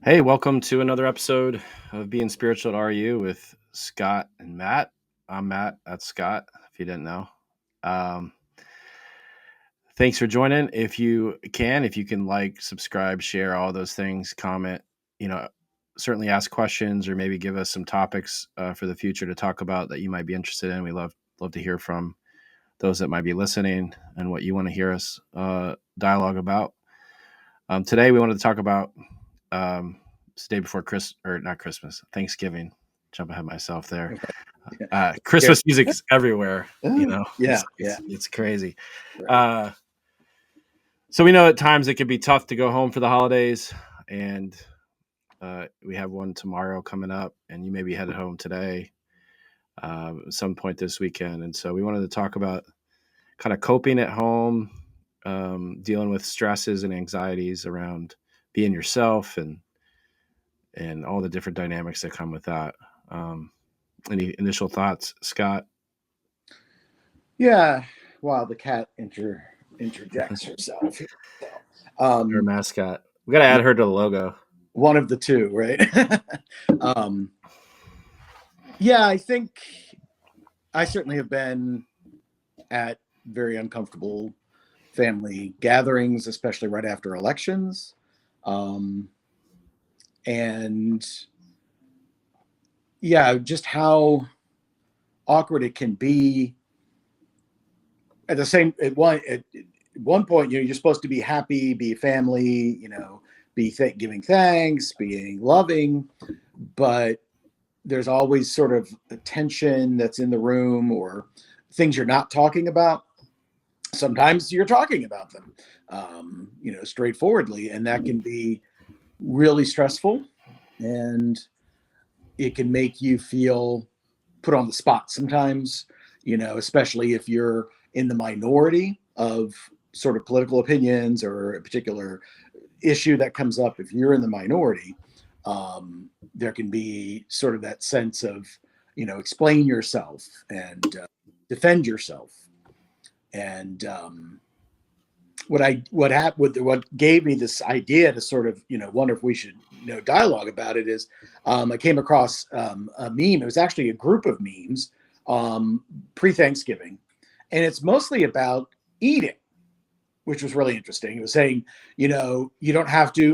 Hey, welcome to another episode of Being Spiritual at RU with Scott and Matt. I'm Matt. That's Scott, if you didn't know. Um, Thanks for joining. If you can like, subscribe, share, all those things, comment, you know, certainly ask questions or maybe give us some topics for the future to talk about that you might be interested in. We love to hear from those that might be listening and what you want to hear us dialogue about. Today we wanted to talk about it's the day before Chris or not Christmas, Thanksgiving. Jump ahead of myself there. Yeah. Here. Christmas music's everywhere. Yeah, yeah, It's crazy. right. Uh, so we know at times it can be tough to go home for the holidays, and we have one tomorrow coming up, and you may be headed home today, at some point this weekend. And so we wanted to talk about kind of coping at home, dealing with stresses and anxieties around being yourself and all the different dynamics that come with that. Any initial thoughts, Scott? Yeah. Wow, the cat interjects herself here. So, Our um, mascot. We got to yeah, add her to the logo. one of the two, right? um, yeah, I think I certainly have been at very uncomfortable family gatherings, especially right after elections. Um, and yeah, just how awkward it can be at the same at one point, you're supposed to be happy, be family, be giving thanks, being loving, but there's always sort of a tension that's in the room or things you're not talking about. Sometimes you're talking about them, straightforwardly, and that can be really stressful, and it can make you feel put on the spot sometimes, especially if you're in the minority of sort of political opinions or a particular issue that comes up. If you're in the minority, there can be sort of that sense of, explain yourself and defend yourself. And what gave me this idea to sort of wonder if we should dialogue about it is I came across a meme. It was actually a group of memes pre-Thanksgiving, and it's mostly about eating, which was really interesting. It was saying, you don't have to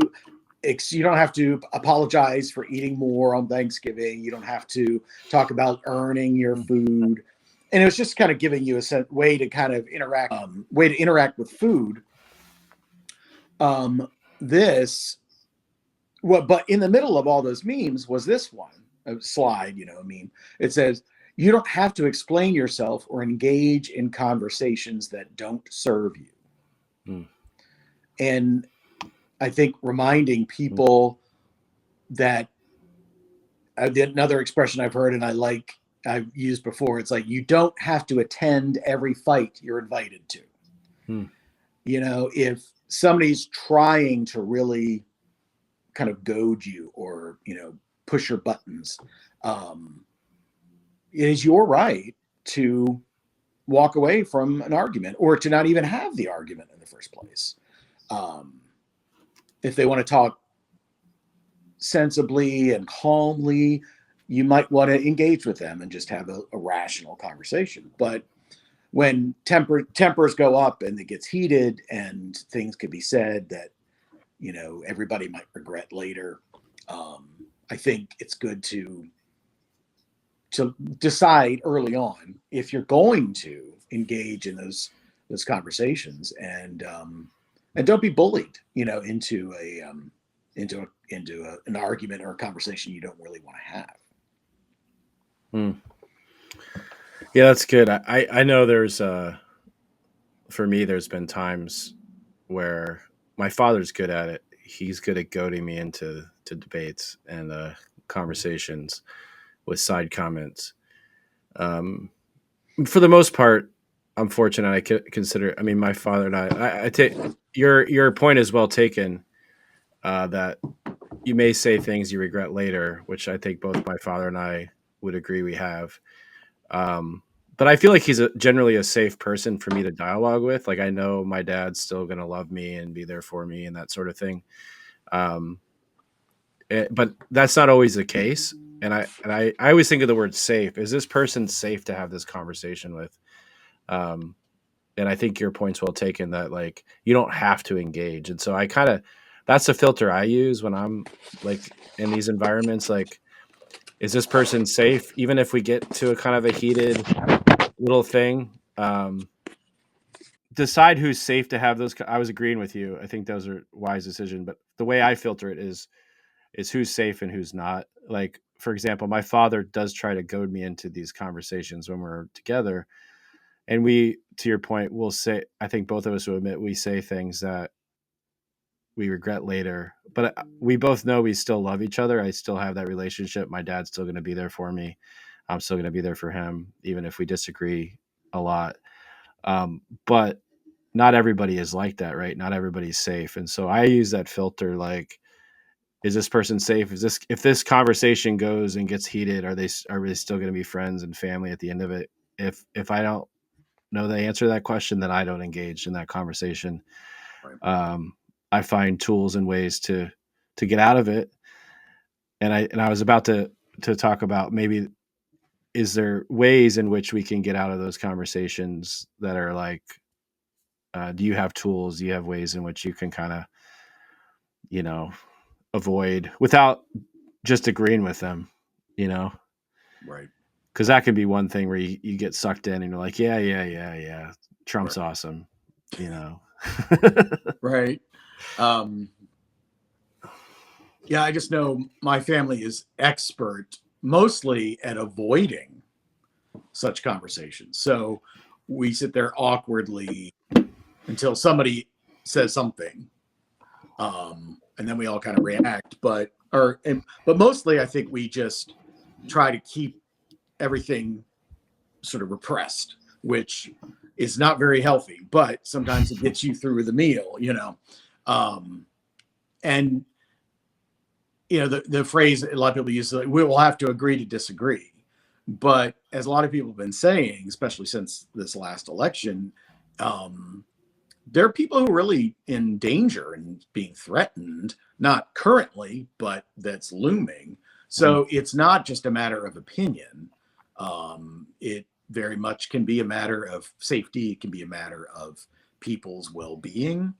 apologize for eating more on Thanksgiving. You don't have to talk about earning your food. And it was just kind of giving you a way to kind of interact with food. This but in the middle of all those memes was this one a slide, a meme. It says, you don't have to explain yourself or engage in conversations that don't serve you. Mm. And I think reminding people that another expression I've heard and I've used before, it's like, you don't have to attend every fight you're invited to. Mm. If somebody's trying to really kind of goad you or push your buttons, it is your right to walk away from an argument or to not even have the argument in the first place. If they want to talk sensibly and calmly, you might want to engage with them and just have a rational conversation. But when tempers go up and it gets heated and things could be said that everybody might regret later, I think it's good to decide early on if you're going to engage in those conversations, and don't be bullied into an argument or a conversation you don't really want to have. Mm. Yeah, that's good. I know there's for me there's been times where my father's good at it. He's good at goading me into debates and conversations with side comments. Um, for the most part, I'm fortunate. I consider. I mean, my father and I take your point is well taken. That you may say things you regret later, which I think both my father and I would agree we have. Um, but I feel like he's generally a safe person for me to dialogue with. Like I know my dad's still going to love me and be there for me and that sort of thing. Um, But that's not always the case. And I always think of the word safe. Is this person safe to have this conversation with? Um, and I think your point's well taken that like you don't have to engage. And so I kind of that's the filter I use when I'm like in these environments. Like, is this person safe? Even if we get to a kind of a heated little thing, decide who's safe to have those. I was agreeing with you. I think those are wise decision. But the way I filter it is who's safe and who's not. Like, for example, my father does try to goad me into these conversations when we're together. And we, to your point, will say, I think both of us will admit we say things that we regret later. But we both know we still love each other. I still have that relationship. My dad's still going to be there for me. I'm still going to be there for him, even if we disagree a lot. But not everybody is like that, right? Not everybody's safe. And so I use that filter like, is this person safe? Is this if this conversation goes and gets heated, are they still going to be friends and family at the end of it? If I don't know the answer to that question, then I don't engage in that conversation. Right. I find tools and ways to get out of it. And I was about to talk about maybe is there ways in which we can get out of those conversations that are like, do you have tools? Do you have ways in which you can kind of, you know, avoid without just agreeing with them, you know? Right. Because that can be one thing where you get sucked in and you're like, yeah, yeah, yeah, yeah. Trump's Right. awesome, you know? Right. Um, yeah, I just know my family is expert mostly at avoiding such conversations. So we sit there awkwardly until somebody says something, and then we all kind of react. But mostly, I think we just try to keep everything sort of repressed, which is not very healthy. But sometimes it gets you through the meal, you know. Um, and you know the phrase a lot of people use, like, we will have to agree to disagree. But as a lot of people have been saying, especially since this last election, um, there are people who are really in danger and being threatened, not currently, but that's looming. Mm, So it's not just a matter of opinion. It very much can be a matter of safety. It can be a matter of people's well-being.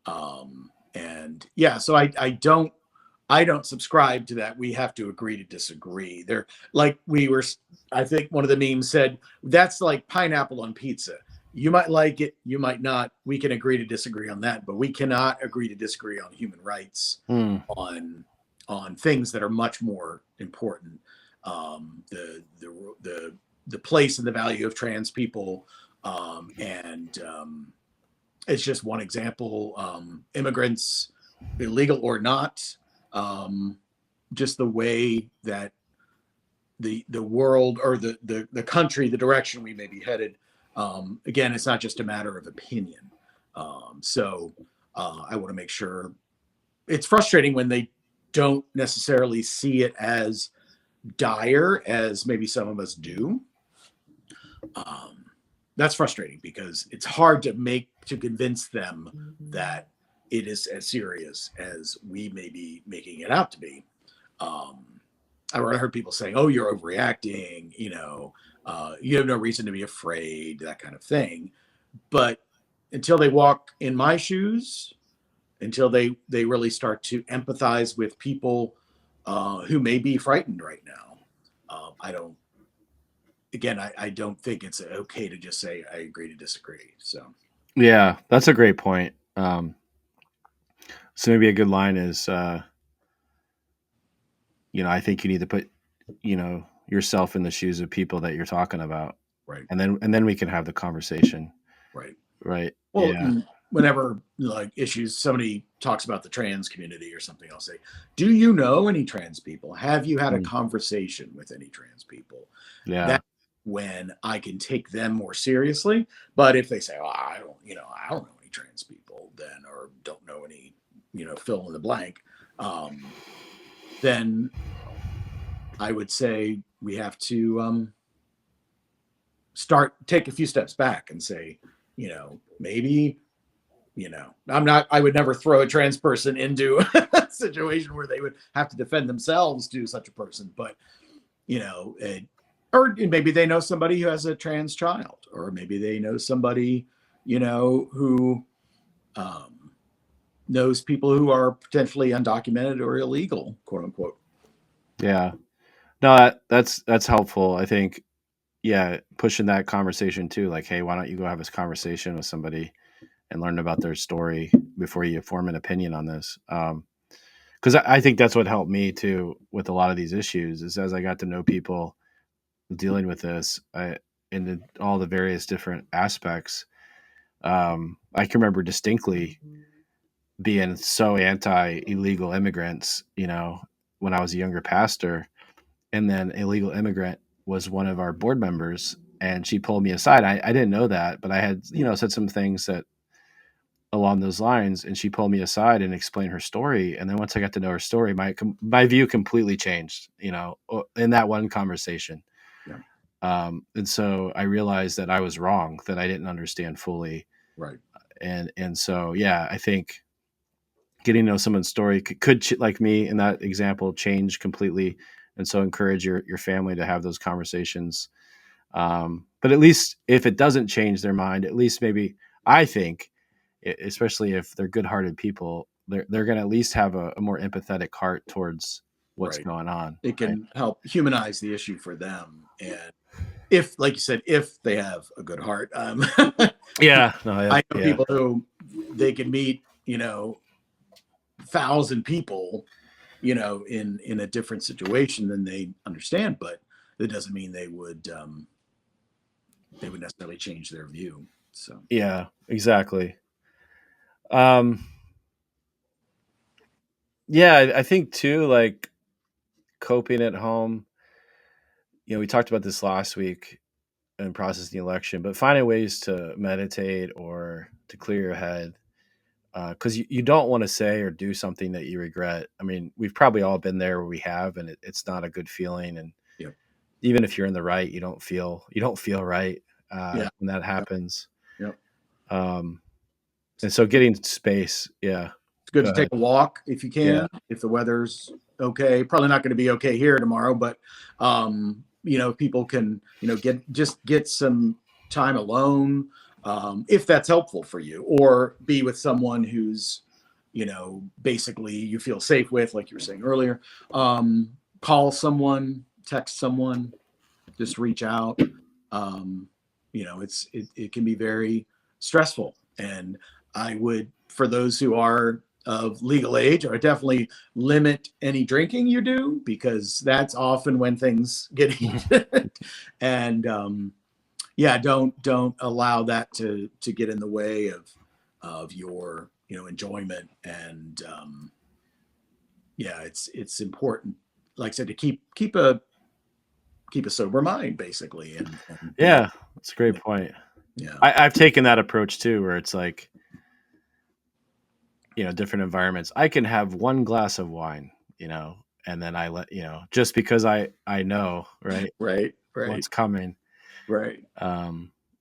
And yeah, so I don't subscribe to that. We have to agree to disagree. They're like we were. I think one of the memes said that's like pineapple on pizza. You might like it, you might not. We can agree to disagree on that, but we cannot agree to disagree on human rights, mm, on things that are much more important. The place and the value of trans people, and it's just one example. Immigrants, illegal or not, um, just the way that the world or the country, the direction we may be headed. Again, it's not just a matter of opinion. So I want to make sure it's frustrating when they don't necessarily see it as dire as maybe some of us do. Um, that's frustrating because it's hard to convince them that it is as serious as we may be making it out to be. Um, I heard people saying, "Oh, you're overreacting," you have no reason to be afraid, that kind of thing. But until they walk in my shoes, until they really start to empathize with people who may be frightened right now, I don't. Again, I don't think it's okay to just say I agree to disagree. So yeah, that's a great point. So maybe a good line is, I think you need to put, yourself in the shoes of people that you're talking about, right, and then we can have the conversation, right. right? Well, Yeah. whenever like issues, somebody talks about the trans community or something, I'll say, "Do you know any trans people? Have you had a Mm, conversation with any trans people?" yeah. That's when I can take them more seriously. But if they say, "Oh, I don't know any trans people," then or don't know any, fill in the blank, um, then I would say we have to take a few steps back and say, maybe I would never throw a trans person into a situation where they would have to defend themselves to such a person, but or maybe they know somebody who has a trans child, or maybe they know somebody, who knows people who are potentially undocumented or illegal, quote unquote. Yeah. No, that's helpful. I think, yeah, pushing that conversation too. Like, hey, why don't you go have this conversation with somebody and learn about their story before you form an opinion on this? Because I think that's what helped me too with a lot of these issues. Is as I got to know people dealing with this, in all the various different aspects. I can remember distinctly being so anti illegal immigrants, when I was a younger pastor, and then illegal immigrant was one of our board members, and she pulled me aside. I didn't know that, but I had, said some things that along those lines, and she pulled me aside and explained her story. And then once I got to know her story, my view completely changed, in that one conversation. Yeah. And so I realized that I was wrong, that I didn't understand fully. Right. And so, yeah, I think getting to know someone's story could like me in that example, change completely. And so encourage your family to have those conversations. But at least if it doesn't change their mind, at least maybe I think, especially if they're good-hearted people, they're going to at least have a more empathetic heart towards what's Right. going on. It can help humanize the issue for them. And if, like you said, if they have a good heart, yeah, I know people who they can meet, 1,000 people, in a different situation than they understand, but that doesn't mean they would necessarily change their view. So yeah, exactly. Yeah, I think too, like coping at home. We talked about this last week in processing the election, but finding ways to meditate or to clear your head, because you don't want to say or do something that you regret. I mean, we've probably all been there where we have, and it's not a good feeling. And Yep. even if you're in the right, you don't feel right when that Yep. happens. Yep. And so getting space, yeah. It's good Go to take ahead. a walk if you Yeah, can, if the weather's okay. Probably not going to be okay here tomorrow, but people can, get some time alone, if that's helpful for you, or be with someone who's, basically you feel safe with, like you were saying earlier. Call someone, text someone, just reach out. It can be very stressful, and I would, for those who are of legal age, I would definitely limit any drinking you do, because that's often when things get heated. And don't allow that to get in the way of your enjoyment. And it's important, like I said, to keep a sober mind, basically. And yeah, that's a great point. yeah. I've taken that approach too, where it's like, different environments. I can have one glass of wine, and then I let, just because I know, right, Right. what's coming. Right.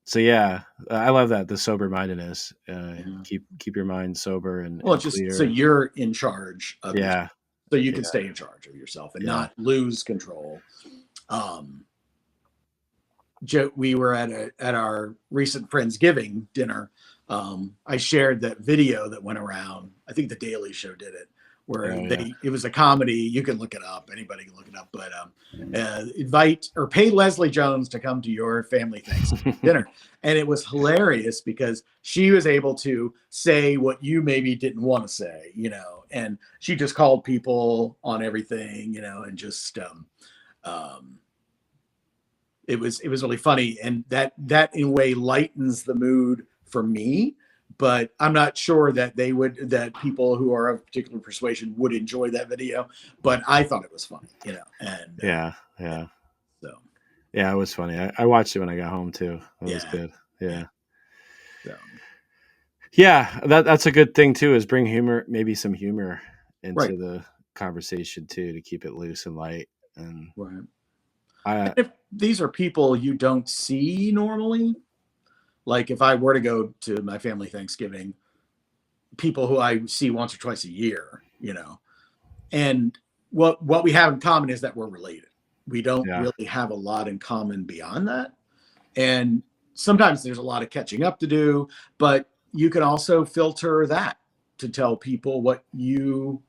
So yeah, I love that, the sober mindedness. Yeah. Keep your mind sober and, Well, and it's just so clear. you're in charge of yourself, Yeah, so you yeah, can stay in charge of yourself and yeah. not lose control. Um, Joe, we were at our recent Friendsgiving dinner. I shared that video that went around. I think the Daily Show did it, where Oh yeah. it was a comedy. You can look it up. Anybody can look it up. But invite or pay Leslie Jones to come to your family Thanksgiving dinner, and it was hilarious because she was able to say what you maybe didn't want to say, and she just called people on everything, and just. It was really funny, and that in a way lightens the mood for me, but I'm not sure that people who are of particular persuasion would enjoy that video, but I thought it was funny, and Yeah, so yeah. It was funny. I watched it when I got home too. That was yeah. good. Yeah. So, Yeah, that's a good thing too. Is bring humor, maybe some humor right. into the conversation too, to keep it loose and light. And Right. I, And if these are people you don't see normally, like if I were to go to my family Thanksgiving, people who I see once or twice a year, and what we have in common is that we're related. We don't Yeah. really have a lot in common beyond that. And sometimes there's a lot of catching up to do, but you can also filter that to tell people what you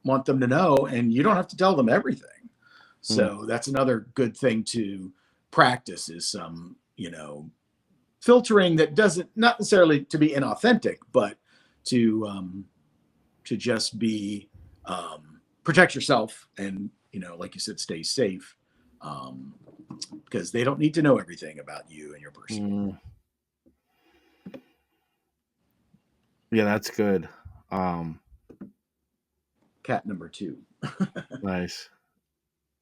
want them to know, and you don't have to tell them everything. So that's another good thing to practice, is some, filtering that doesn't, not necessarily to be inauthentic, but to just be, protect yourself and, like you said, stay safe, because they don't need to know everything about you and your person. Yeah, that's good. Cat number 2. Nice.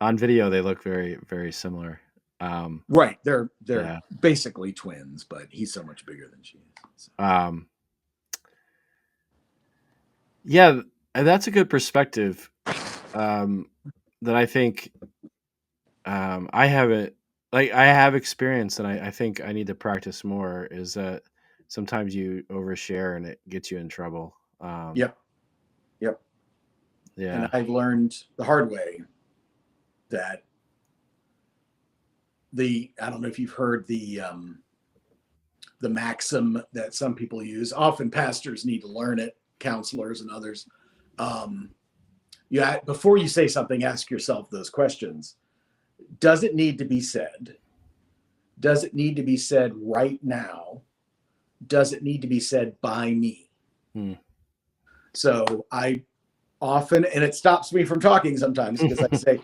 On video, they look very, very similar. Right. They're Yeah. basically twins, but he's so much bigger than she is. So. Yeah, that's a good perspective. That I think I haven't, like, I have experience, and I think I need to practice more. Is that sometimes you overshare and it gets you in trouble. Yep. Yeah. And I've learned the hard way that I don't know if you've heard the maxim that some people use. Often pastors need to learn it, counselors and others. Before you say something, ask yourself those questions. Does it need to be said? Does it need to be said right now? Does it need to be said by me? So I often, and it stops me from talking sometimes, because I say,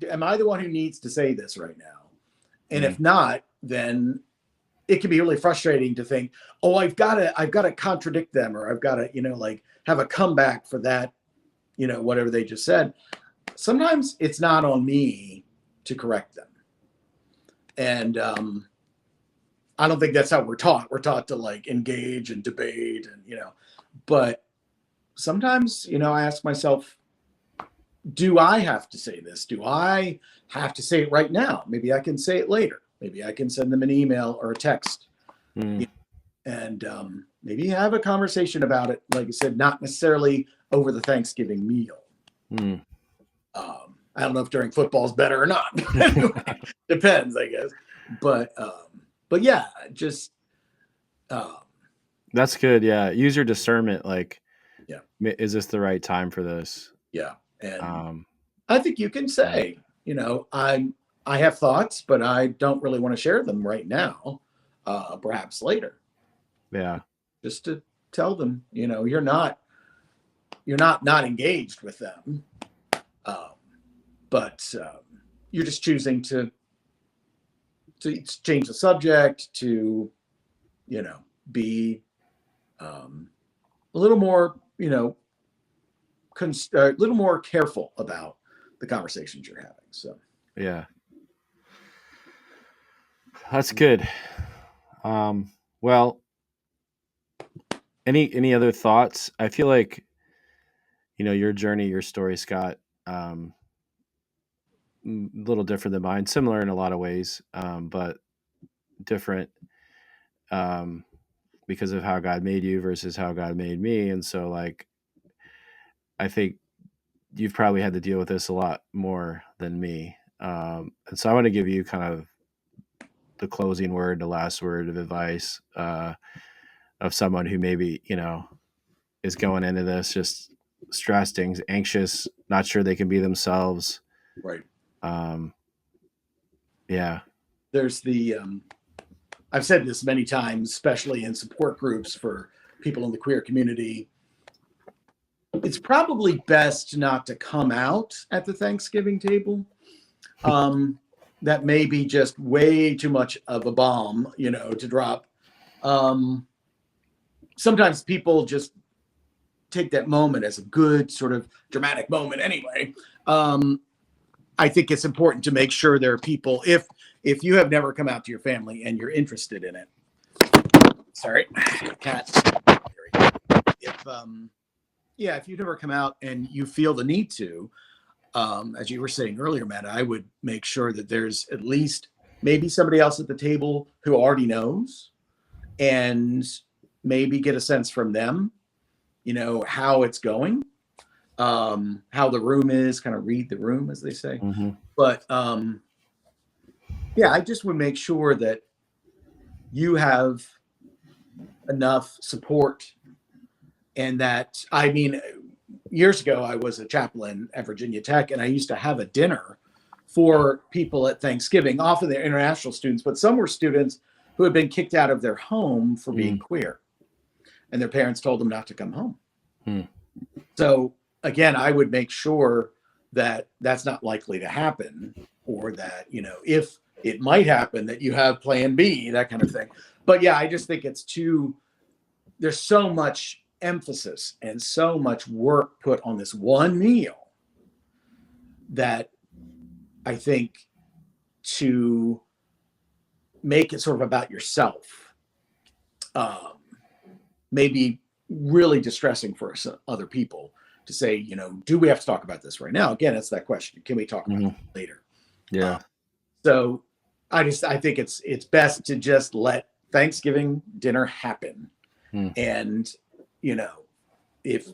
am I the one who needs to say this right now? And if not, then it can be really frustrating to think, oh, I've got to contradict them, or I've got to, have a comeback for that, whatever they just said. Sometimes it's not on me to correct them. And I don't think that's how we're taught. We're taught to engage and debate and, but sometimes, I ask myself, do I have to say this? Do I have to say it right now? Maybe I can say it later. Maybe I can send them an email or a text, and maybe have a conversation about it. Like I said, not necessarily over the Thanksgiving meal. I don't know if during football is better or not. Depends, I guess. But yeah, just. That's good. Yeah. Use your discernment. Like, yeah, is this the right time for this? Yeah. And I think you can say, I have thoughts, but I don't really want to share them right now. Perhaps later. Yeah. Just to tell them, you're not engaged with them. But you're just choosing to change the subject, to, be a little more, a little more careful about the conversations you're having. So, yeah, that's good. Well, any other thoughts? I feel like, your journey, your story, Scott, a little different than mine, similar in a lot of ways, but different, because of how God made you versus how God made me. And so, like, I think you've probably had to deal with this a lot more than me. And so I want to give you kind of the closing word, the last word of advice, of someone who maybe, is going into this just stressed, anxious, not sure they can be themselves. right. Yeah. There's I've said this many times, especially in support groups for people in the queer community. It's probably best not to come out at the Thanksgiving table. That may be just way too much of a bomb, to drop. Sometimes people just take that moment as a good sort of dramatic moment anyway. I think it's important to make sure there are people, if you have never come out to your family and you're interested in it. Sorry, cat. If you never come out and you feel the need to, as you were saying earlier, Matt, I would make sure that there's at least maybe somebody else at the table who already knows, and maybe get a sense from them how it's going, how the room is, kind of read the room, as they say. Mm-hmm. But yeah, I just would make sure that you have enough support, and that, I mean, years ago, I was a chaplain at Virginia Tech, and I used to have a dinner for people at Thanksgiving, often they're international students, but some were students who had been kicked out of their home for being queer, and their parents told them not to come home. So again, I would make sure that that's not likely to happen, or that, if it might happen, that you have plan B, that kind of thing. But yeah, I just think there's so much emphasis and so much work put on this one meal, that I think to make it sort of about yourself may be really distressing for other people to say, do we have to talk about this right now? Again, it's that question. Can we talk about it later? Yeah. So I think it's best to just let Thanksgiving dinner happen. And, if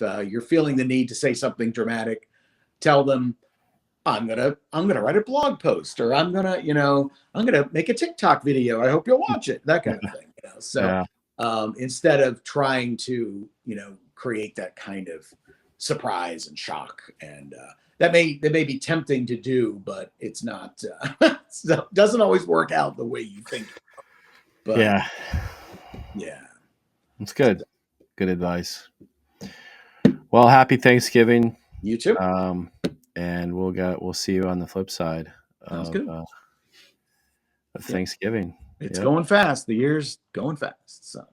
you're feeling the need to say something dramatic, tell them, I'm gonna write a blog post, or I'm gonna make a TikTok video. I hope you'll watch it. That kind of thing. So instead of trying to create that kind of surprise and shock, and that may be tempting to do, but it's not. Doesn't always work out the way you think. But yeah, it's good. Good advice. Well, happy Thanksgiving. You too. And we'll see you on the flip side of Thanksgiving. It's going fast. The year's going fast. So.